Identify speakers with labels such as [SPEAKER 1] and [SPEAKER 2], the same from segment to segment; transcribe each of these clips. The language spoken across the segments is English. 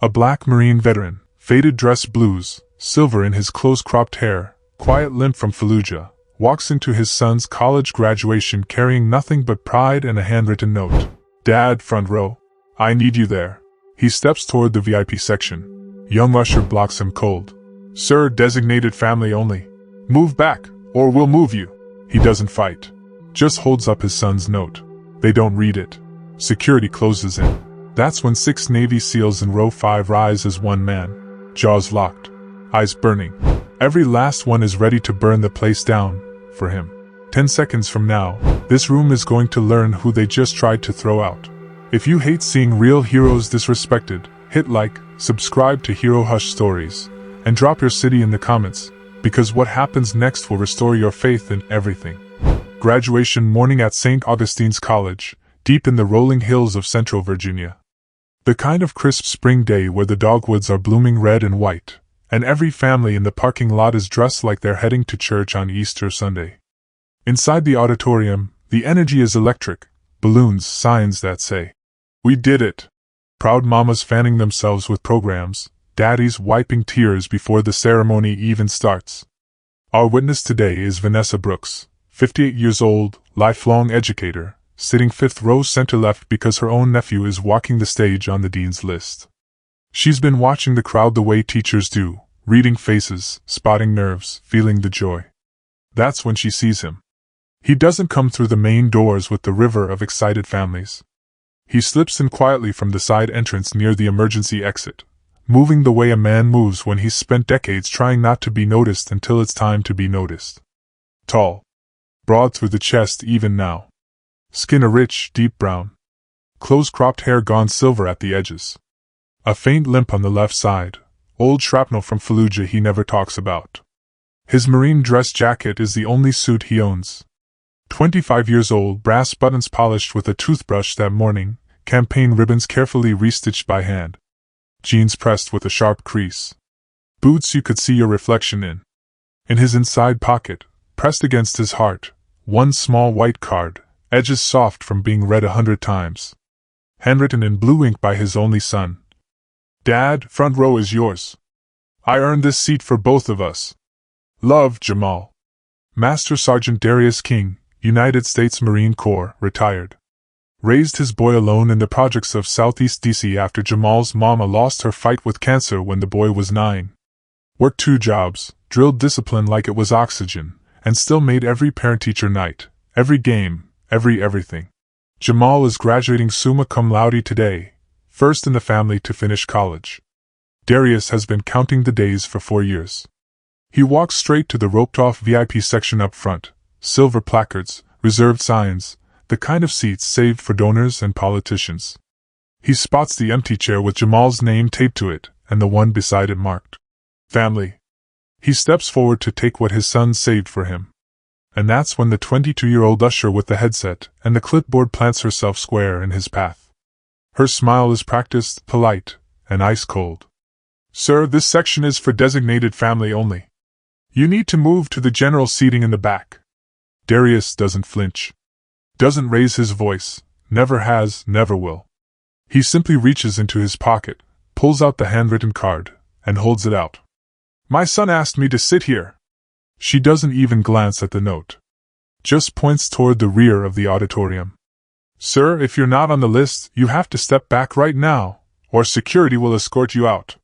[SPEAKER 1] A black Marine veteran, faded dress blues, silver in his close-cropped hair, quiet limp from Fallujah, walks into his son's college graduation carrying nothing but pride and a handwritten note. Dad, front row. I need you there. He steps toward the VIP section. Young usher blocks him cold. Sir, designated family only. Move back, or we'll move you. He doesn't fight. Just holds up his son's note. They don't read it. Security closes in. That's when 6 Navy SEALs in row 5 rise as one man. Jaws locked. Eyes burning. Every last one is ready to burn the place down, for him. 10 seconds from now, this room is going to learn who they just tried to throw out. If you hate seeing real heroes disrespected, hit like, subscribe to HeroHush Stories, and drop your city in the comments, because what happens next will restore your faith in everything. Graduation morning at St. Augustine's College, deep in the rolling hills of Central Virginia. The kind of crisp spring day where the dogwoods are blooming red and white, and every family in the parking lot is dressed like they're heading to church on Easter Sunday. Inside the auditorium, the energy is electric, balloons, signs that say, "We did it!" Proud mamas fanning themselves with programs, daddies wiping tears before the ceremony even starts. Our witness today is Vanessa Brooks, 58 years old, lifelong educator, sitting 5th row center left because her own nephew is walking the stage on the dean's list. She's been watching the crowd the way teachers do, reading faces, spotting nerves, feeling the joy. That's when she sees him. He doesn't come through the main doors with the river of excited families. He slips in quietly from the side entrance near the emergency exit, moving the way a man moves when he's spent decades trying not to be noticed until it's time to be noticed. Tall. Broad through the chest even now. Skin a rich, deep brown. Close-cropped hair gone silver at the edges. A faint limp on the left side, old shrapnel from Fallujah he never talks about. His marine dress jacket is the only suit he owns. 25 years old, brass buttons polished with a toothbrush that morning, campaign ribbons carefully restitched by hand. Jeans pressed with a sharp crease. Boots you could see your reflection in. In his inside pocket, pressed against his heart, one small white card, edges soft from being read 100 times. Handwritten in blue ink by his only son. Dad, front row is yours. I earned this seat for both of us. Love, Jamal. Master Sergeant Darius King, United States Marine Corps, retired. Raised his boy alone in the projects of Southeast DC after Jamal's mama lost her fight with cancer when the boy was 9. Worked 2 jobs, drilled discipline like it was oxygen, and still made every parent-teacher night, every game, everything. Jamal is graduating summa cum laude today, first in the family to finish college. Darius has been counting the days for 4 years. He walks straight to the roped-off VIP section up front, silver placards, reserved signs, the kind of seats saved for donors and politicians. He spots the empty chair with Jamal's name taped to it, and the one beside it marked family. He steps forward to take what his son saved for him. And that's when the 22-year-old usher with the headset and the clipboard plants herself square in his path. Her smile is practiced, polite, and ice-cold. Sir, this section is for designated family only. You need to move to the general seating in the back. Darius doesn't flinch. Doesn't raise his voice, never has, never will. He simply reaches into his pocket, pulls out the handwritten card, and holds it out. My son asked me to sit here. She doesn't even glance at the note. Just points toward the rear of the auditorium. Sir, if you're not on the list, you have to step back right now, or security will escort you out.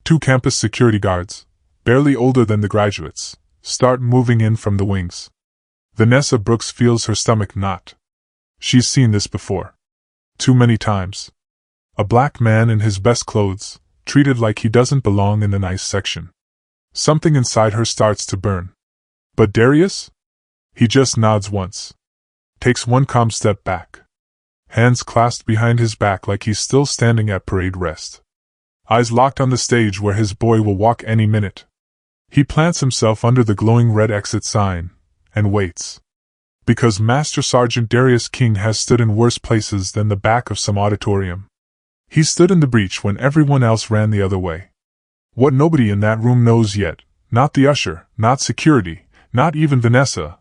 [SPEAKER 1] 2 campus security guards, barely older than the graduates, start moving in from the wings. Vanessa Brooks feels her stomach knot. She's seen this before. Too many times. A black man in his best clothes, treated like he doesn't belong in the nice section. Something inside her starts to burn. But Darius? He just nods once. Takes one calm step back. Hands clasped behind his back like he's still standing at parade rest. Eyes locked on the stage where his boy will walk any minute. He plants himself under the glowing red exit sign, and waits. Because Master Sergeant Darius King has stood in worse places than the back of some auditorium. He stood in the breach when everyone else ran the other way. What nobody in that room knows yet, not the usher, not security, not even Vanessa,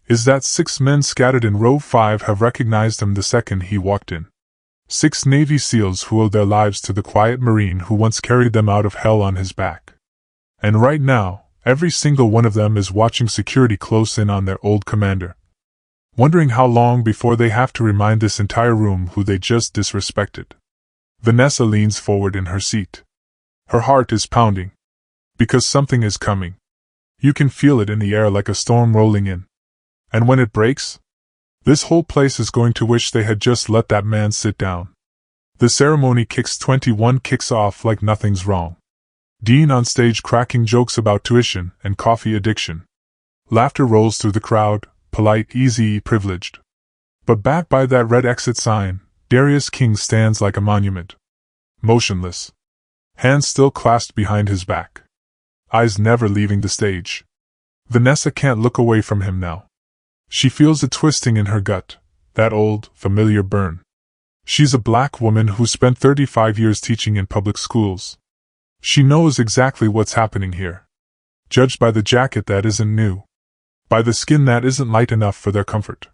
[SPEAKER 1] is that 6 men scattered in row 5 have recognized him the second he walked in. 6 Navy SEALs who owe their lives to the quiet Marine who once carried them out of hell on his back. And right now, every single one of them is watching security close in on their old commander, wondering how long before they have to remind this entire room who they just disrespected. Vanessa leans forward in her seat. Her heart is pounding. Because something is coming. You can feel it in the air like a storm rolling in. And when it breaks, this whole place is going to wish they had just let that man sit down. The ceremony kicks 21 kicks off like nothing's wrong. Dean on stage cracking jokes about tuition and coffee addiction. Laughter rolls through the crowd, polite, easy, privileged. But back by that red exit sign, Darius King stands like a monument. Motionless. Hands still clasped behind his back. Eyes never leaving the stage. Vanessa can't look away from him now. She feels a twisting in her gut, that old, familiar burn. She's a black woman who spent 35 years teaching in public schools. She knows exactly what's happening here. Judged by the jacket that isn't new. By the skin that isn't light enough for their comfort.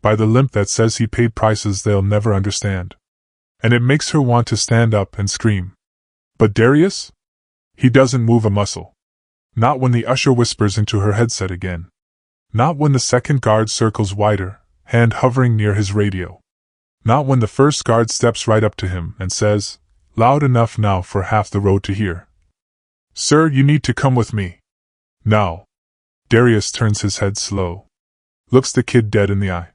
[SPEAKER 1] By the limp that says he paid prices they'll never understand. And it makes her want to stand up and scream. But Darius? He doesn't move a muscle. Not when the usher whispers into her headset again. Not when the second guard circles wider, hand hovering near his radio. Not when the first guard steps right up to him and says, loud enough now for half the road to hear. Sir, you need to come with me. Now. Darius turns his head slow. Looks the kid dead in the eye.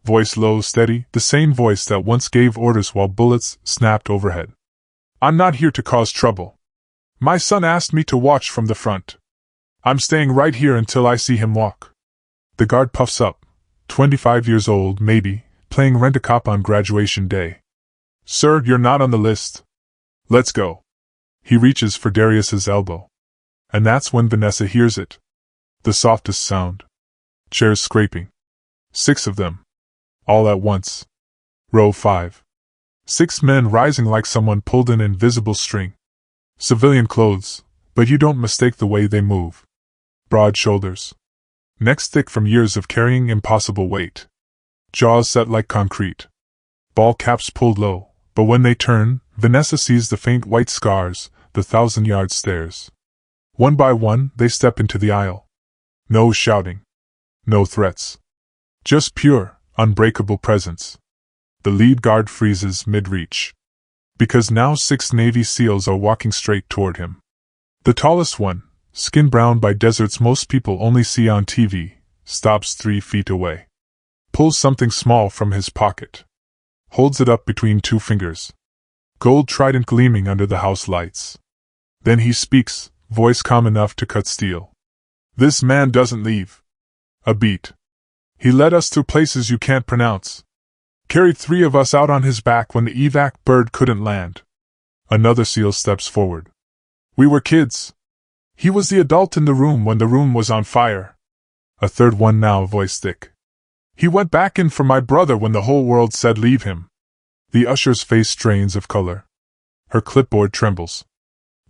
[SPEAKER 1] Voice low, steady, the same voice that once gave orders while bullets snapped overhead. I'm not here to cause trouble. My son asked me to watch from the front. I'm staying right here until I see him walk. The guard puffs up, 25 years old maybe, playing rent-a-cop on graduation day. Sir, you're not on the list. Let's go. He reaches for Darius's elbow. And that's when Vanessa hears it. The softest sound. Chairs scraping. 6 of them. All at once. Row 5. 6 men rising like someone pulled an invisible string. Civilian clothes, but you don't mistake the way they move. Broad shoulders. Necks thick from years of carrying impossible weight. Jaws set like concrete. Ball caps pulled low, but when they turn, Vanessa sees the faint white scars, the 1,000-yard stares. One by one, they step into the aisle. No shouting. No threats. Just pure, unbreakable presence. The lead guard freezes mid-reach. Because now 6 Navy SEALs are walking straight toward him. The tallest one, skin browned by deserts most people only see on TV, stops 3 feet away. Pulls something small from his pocket. Holds it up between 2 fingers. Gold trident gleaming under the house lights. Then he speaks, voice calm enough to cut steel. This man doesn't leave. A beat. He led us through places you can't pronounce. Carried 3 of us out on his back when the evac bird couldn't land. Another SEAL steps forward. We were kids. He was the adult in the room when the room was on fire. A third one now, voice thick. He went back in for my brother when the whole world said leave him. The usher's face strains of color. Her clipboard trembles.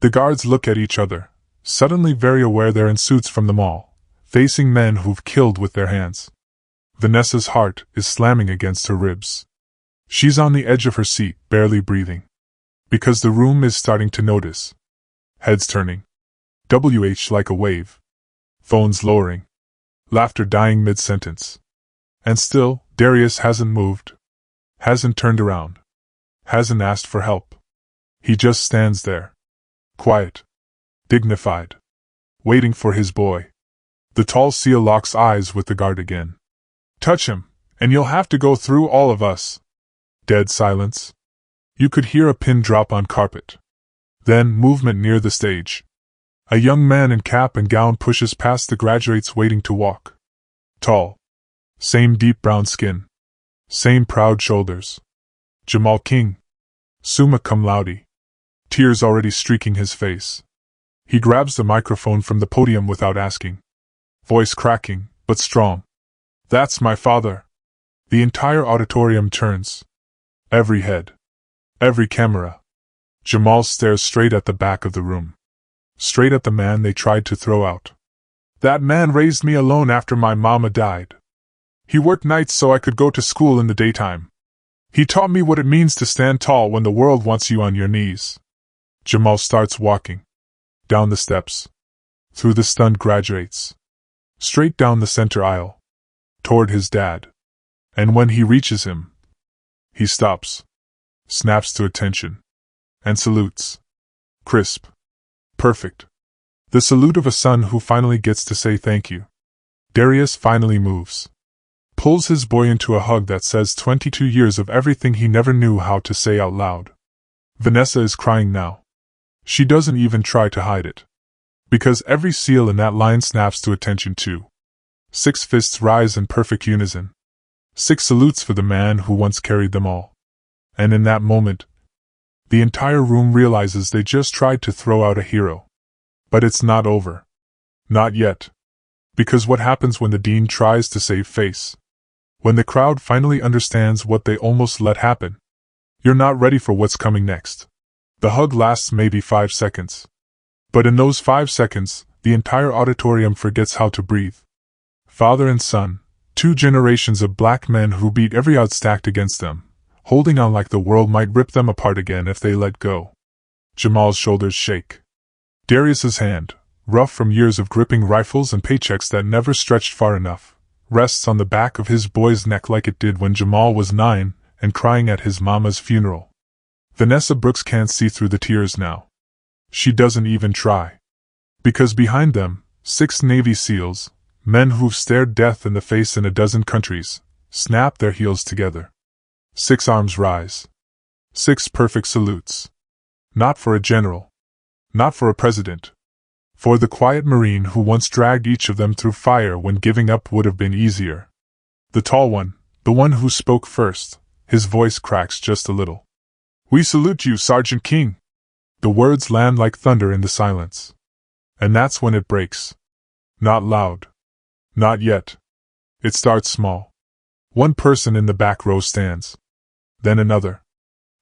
[SPEAKER 1] The guards look at each other, suddenly very aware they're in suits from the mall, facing men who've killed with their hands. Vanessa's heart is slamming against her ribs. She's on the edge of her seat, barely breathing. Because the room is starting to notice. Heads turning. WH like a wave. Phones lowering. Laughter dying mid-sentence. And still, Darius hasn't moved. Hasn't turned around. Hasn't asked for help. He just stands there. Quiet. Dignified. Waiting for his boy. The tall SEAL locks eyes with the guard again. Touch him, and you'll have to go through all of us. Dead silence. You could hear a pin drop on carpet. Then, movement near the stage. A young man in cap and gown pushes past the graduates waiting to walk. Tall. Same deep brown skin. Same proud shoulders. Jamal King. Summa cum laude. Tears already streaking his face. He grabs the microphone from the podium without asking. Voice cracking, but strong. That's my father. The entire auditorium turns. Every head. Every camera. Jamal stares straight at the back of the room. Straight at the man they tried to throw out. That man raised me alone after my mama died. He worked nights so I could go to school in the daytime. He taught me what it means to stand tall when the world wants you on your knees. Jamal starts walking. Down the steps. Through the stunned graduates. Straight down the center aisle. Toward his dad. And when he reaches him, he stops. Snaps to attention. And salutes. Crisp. Perfect. The salute of a son who finally gets to say thank you. Darius finally moves. Pulls his boy into a hug that says 22 years of everything he never knew how to say out loud. Vanessa is crying now. She doesn't even try to hide it. Because every seal in that line snaps to attention too. 6 fists rise in perfect unison. 6 salutes for the man who once carried them all. And in that moment, the entire room realizes they just tried to throw out a hero. But it's not over. Not yet. Because what happens when the dean tries to save face? When the crowd finally understands what they almost let happen? You're not ready for what's coming next. The hug lasts maybe 5 seconds. But in those 5 seconds, the entire auditorium forgets how to breathe. Father and son, 2 generations of black men who beat every odds stacked against them, holding on like the world might rip them apart again if they let go. Jamal's shoulders shake. Darius's hand, rough from years of gripping rifles and paychecks that never stretched far enough, rests on the back of his boy's neck like it did when Jamal was 9 and crying at his mama's funeral. Vanessa Brooks can't see through the tears now. She doesn't even try. Because behind them, 6 Navy SEALs, men who've stared death in the face in a dozen countries, snap their heels together. 6 arms rise. 6 perfect salutes. Not for a general. Not for a president. For the quiet Marine who once dragged each of them through fire when giving up would have been easier. The tall one, the one who spoke first, his voice cracks just a little. "We salute you, Sergeant King." The words land like thunder in the silence. And that's when it breaks. Not loud. Not yet. It starts small. 1 person in the back row stands. Then another.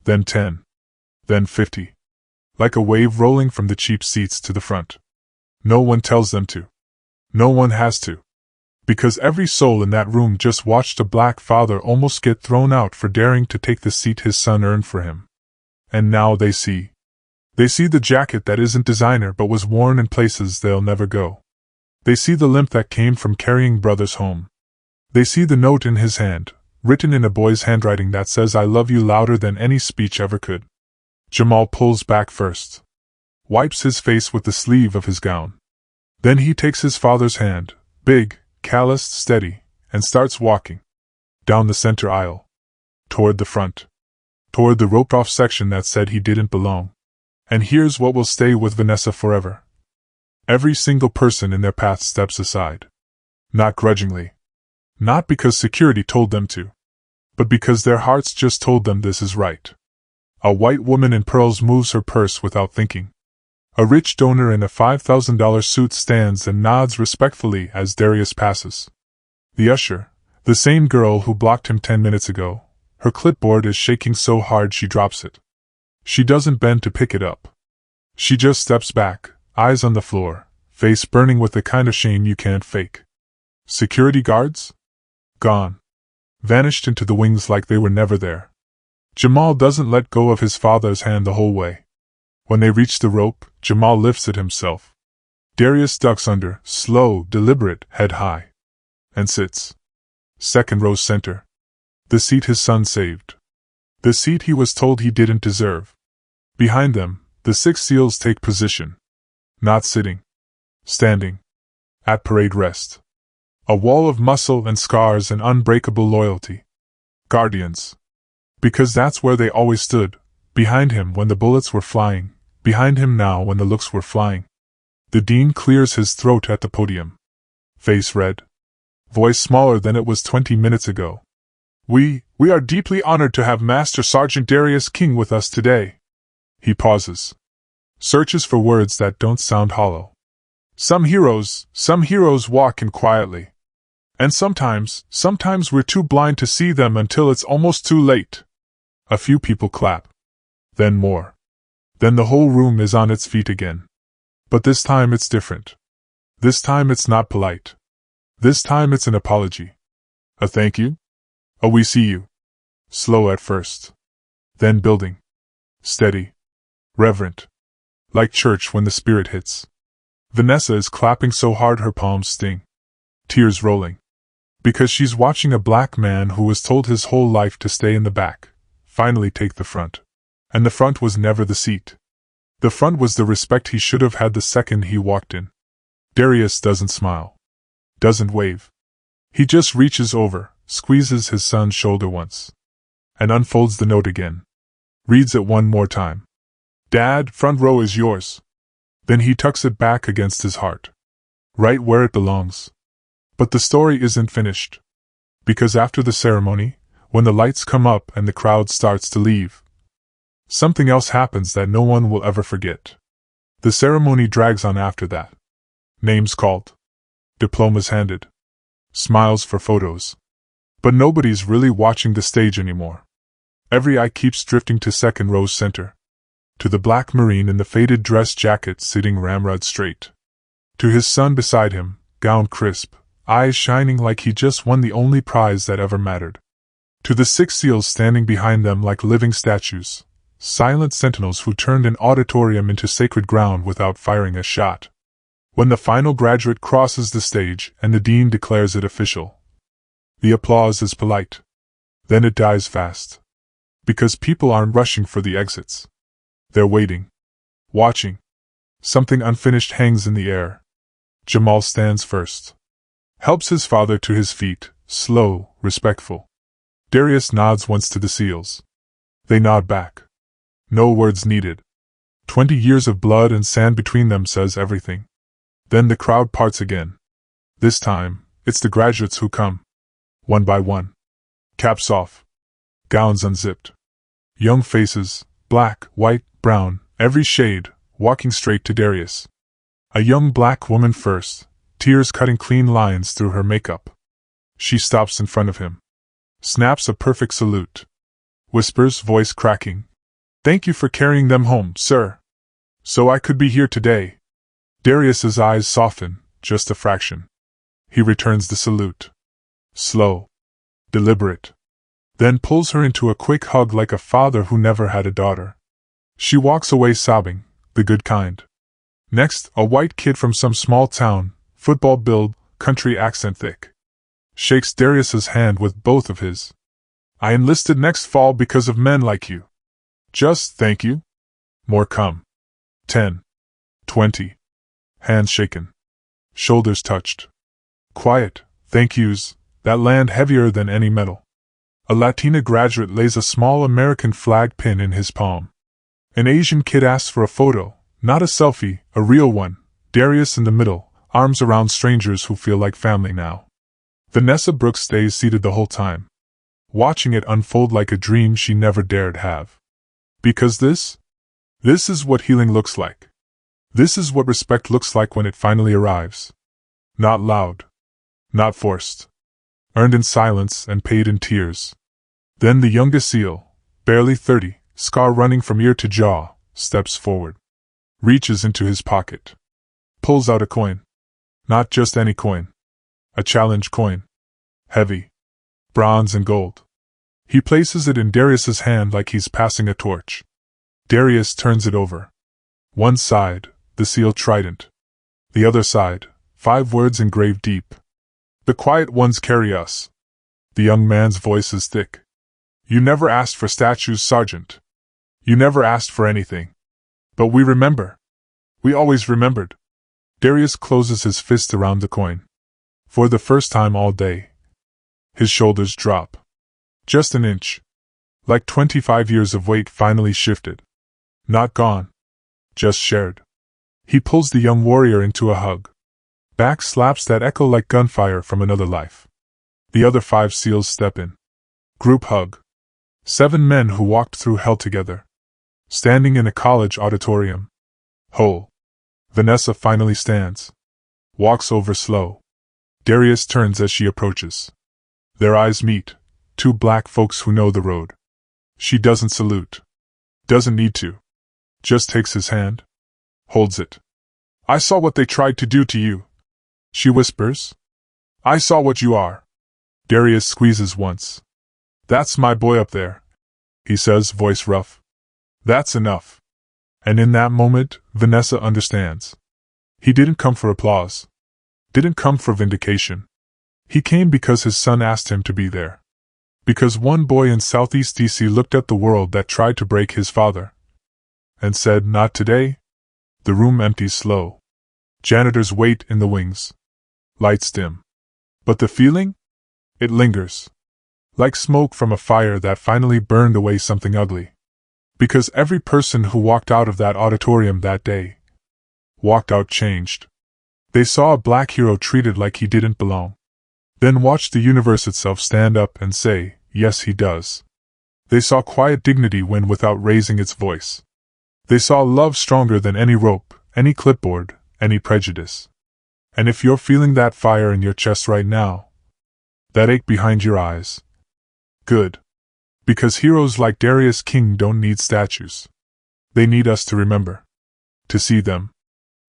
[SPEAKER 1] Then 10. Then 50. Like a wave rolling from the cheap seats to the front. No one tells them to. No one has to. Because every soul in that room just watched a black father almost get thrown out for daring to take the seat his son earned for him. And now they see. They see the jacket that isn't designer but was worn in places they'll never go. They see the limp that came from carrying brothers home. They see the note in his hand, written in a boy's handwriting that says "I love you" louder than any speech ever could. Jamal pulls back first. Wipes his face with the sleeve of his gown. Then he takes his father's hand, big, calloused, steady, and starts walking. Down the center aisle. Toward the front. Toward the roped-off section that said he didn't belong. And here's what will stay with Vanessa forever. Every single person in their path steps aside. Not grudgingly. Not because security told them to. But because their hearts just told them this is right. A white woman in pearls moves her purse without thinking. A rich donor in a $5,000 suit stands and nods respectfully as Darius passes. The usher, the same girl who blocked him 10 minutes ago, her clipboard is shaking so hard she drops it. She doesn't bend to pick it up. She just steps back, eyes on the floor, face burning with the kind of shame you can't fake. Security guards? Gone. Vanished into the wings like they were never there. Jamal doesn't let go of his father's hand the whole way. When they reach the rope, Jamal lifts it himself. Darius ducks under, slow, deliberate, head high. And sits. 2nd row center. The seat his son saved. The seat he was told he didn't deserve. Behind them, the 6 SEALs take position. Not sitting. Standing. At parade rest. A wall of muscle and scars and unbreakable loyalty. Guardians. Because that's where they always stood, behind him when the bullets were flying, behind him now when the looks were flying. The dean clears his throat at the podium. Face red. Voice smaller than it was 20 minutes ago. We are deeply honored to have Master Sergeant Darius King with us today." He pauses. Searches for words that don't sound hollow. Some heroes walk in quietly. And sometimes we're too blind to see them until it's almost too late. A few people clap. Then more. Then the whole room is on its feet again. But this time it's different. This time it's not polite. This time it's an apology. A thank you? A we see you. Slow at first. Then building. Steady. Reverent. Like church when the spirit hits. Vanessa is clapping so hard her palms sting. Tears rolling. Because she's watching a black man who was told his whole life to stay in the back, finally take the front. And the front was never the seat. The front was the respect he should have had the second he walked in. Darius doesn't smile. Doesn't wave. He just reaches over, squeezes his son's shoulder once. And unfolds the note again. Reads it one more time. Dad, front row is yours. Then he tucks it back against his heart. Right where it belongs. But the story isn't finished. Because after the ceremony, when the lights come up and the crowd starts to leave, something else happens that no one will ever forget. The ceremony drags on after that. Names called. Diplomas handed. Smiles for photos. But nobody's really watching the stage anymore. Every eye keeps drifting to second row's center. To the black Marine in the faded dress jacket sitting ramrod straight. To his son beside him, gown crisp, eyes shining like he just won the only prize that ever mattered. To the 6 SEALs standing behind them like living statues, silent sentinels who turned an auditorium into sacred ground without firing a shot. When the final graduate crosses the stage and the dean declares it official, the applause is polite. Then it dies fast. Because people aren't rushing for the exits. They're waiting. Watching. Something unfinished hangs in the air. Jamal stands first. Helps his father to his feet, slow, respectful. Darius nods once to the SEALs. They nod back. No words needed. 20 years of blood and sand between them says everything. Then the crowd parts again. This time, it's the graduates who come. One by one. Caps off. Gowns unzipped. Young faces, black, white, brown, every shade, walking straight to Darius. A young black woman first, tears cutting clean lines through her makeup. She stops in front of him. Snaps a perfect salute. Whispers, voice cracking. Thank you for carrying them home, sir. So I could be here today. Darius's eyes soften, just a fraction. He returns the salute. Slow. Deliberate. Then pulls her into a quick hug like a father who never had a daughter. She walks away sobbing, the good kind. Next, a white kid from some small town, football build, country accent thick. Shakes Darius's hand with both of his. I enlisted next fall because of men like you. Just thank you. More come. 10. 20. Hands shaken. Shoulders touched. Quiet, thank yous, that land heavier than any metal. A Latina graduate lays a small American flag pin in his palm. An Asian kid asks for a photo, not a selfie, a real one. Darius in the middle, arms around strangers who feel like family now. Vanessa Brooks stays seated the whole time, watching it unfold like a dream she never dared have. Because this is what healing looks like. This is what respect looks like when it finally arrives. Not loud. Not forced. Earned in silence and paid in tears. Then the youngest SEAL, barely 30, scar running from ear to jaw, steps forward. Reaches into his pocket. Pulls out a coin. Not just any coin. A challenge coin. Heavy. Bronze and gold. He places it in Darius's hand like he's passing a torch. Darius turns it over. One side, the SEAL trident. The other side, 5 words engraved deep. The quiet ones carry us. The young man's voice is thick. You never asked for statues, Sergeant. You never asked for anything. But we remember. We always remembered. Darius closes his fist around the coin. For the first time all day. His shoulders drop. Just an inch. Like 25 years of weight finally shifted. Not gone. Just shared. He pulls the young warrior into a hug. Back slaps that echo like gunfire from another life. The other 5 SEALs step in. Group hug. 7 men who walked through hell together. Standing in a college auditorium. Whole. Vanessa finally stands. Walks over slow. Darius turns as she approaches. Their eyes meet, 2 black folks who know the road. She doesn't salute. Doesn't need to. Just takes his hand. Holds it. I saw what they tried to do to you. She whispers. I saw what you are. Darius squeezes once. "That's my boy up there," he says, voice rough. "That's enough." And in that moment, Vanessa understands. He didn't come for applause. Didn't come for vindication. He came because his son asked him to be there. Because one boy in Southeast DC looked at the world that tried to break his father and said, "Not today." The room empties slow. Janitors wait in the wings. Lights dim. But the feeling? It lingers. Like smoke from a fire that finally burned away something ugly. Because every person who walked out of that auditorium that day walked out changed. They saw a black hero treated like he didn't belong. Then watched the universe itself stand up and say, "Yes, he does." They saw quiet dignity win without raising its voice. They saw love stronger than any rope, any clipboard, any prejudice. And if you're feeling that fire in your chest right now, that ache behind your eyes, good. Because heroes like Darius King don't need statues. They need us to remember. To see them.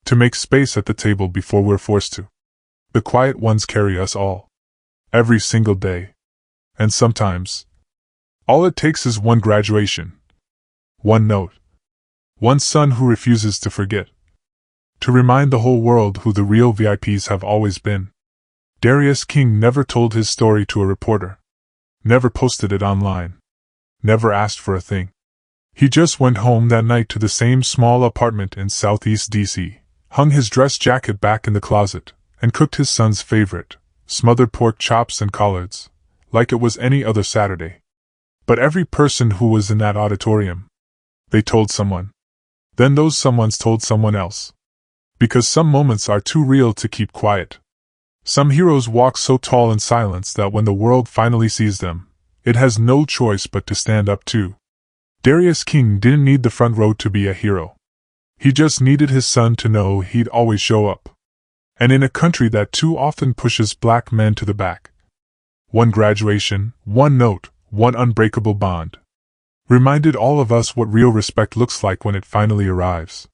[SPEAKER 1] To make space at the table before we're forced to. The quiet ones carry us all. Every single day. And sometimes, all it takes is one graduation. One note. One son who refuses to forget. To remind the whole world who the real VIPs have always been. Darius King never told his story to a reporter. Never posted it online. Never asked for a thing. He just went home that night to the same small apartment in Southeast DC, hung his dress jacket back in the closet, and cooked his son's favorite, smothered pork chops and collards, like it was any other Saturday. But every person who was in that auditorium, they told someone. Then those someones told someone else. Because some moments are too real to keep quiet. Some heroes walk so tall in silence that when the world finally sees them, it has no choice but to stand up too. Darius King didn't need the front row to be a hero. He just needed his son to know he'd always show up. And in a country that too often pushes black men to the back. One graduation, one note, one unbreakable bond. Reminded all of us what real respect looks like when it finally arrives.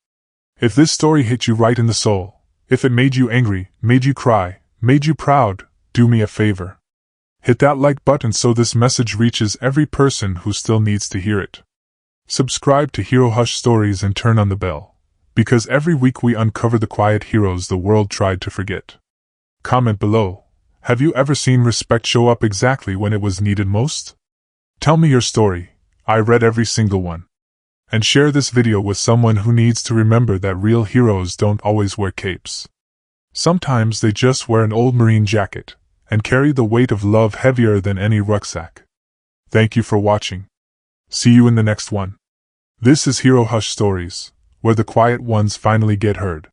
[SPEAKER 1] If this story hit you right in the soul, if it made you angry, made you cry, made you proud, do me a favor. Hit that like button so this message reaches every person who still needs to hear it. Subscribe to HeroHush Stories and turn on the bell, because every week we uncover the quiet heroes the world tried to forget. Comment below, have you ever seen respect show up exactly when it was needed most? Tell me your story, I read every single one. And share this video with someone who needs to remember that real heroes don't always wear capes. Sometimes they just wear an old Marine jacket, and carry the weight of love heavier than any rucksack. Thank you for watching. See you in the next one. This is HeroHush Stories, where the quiet ones finally get heard.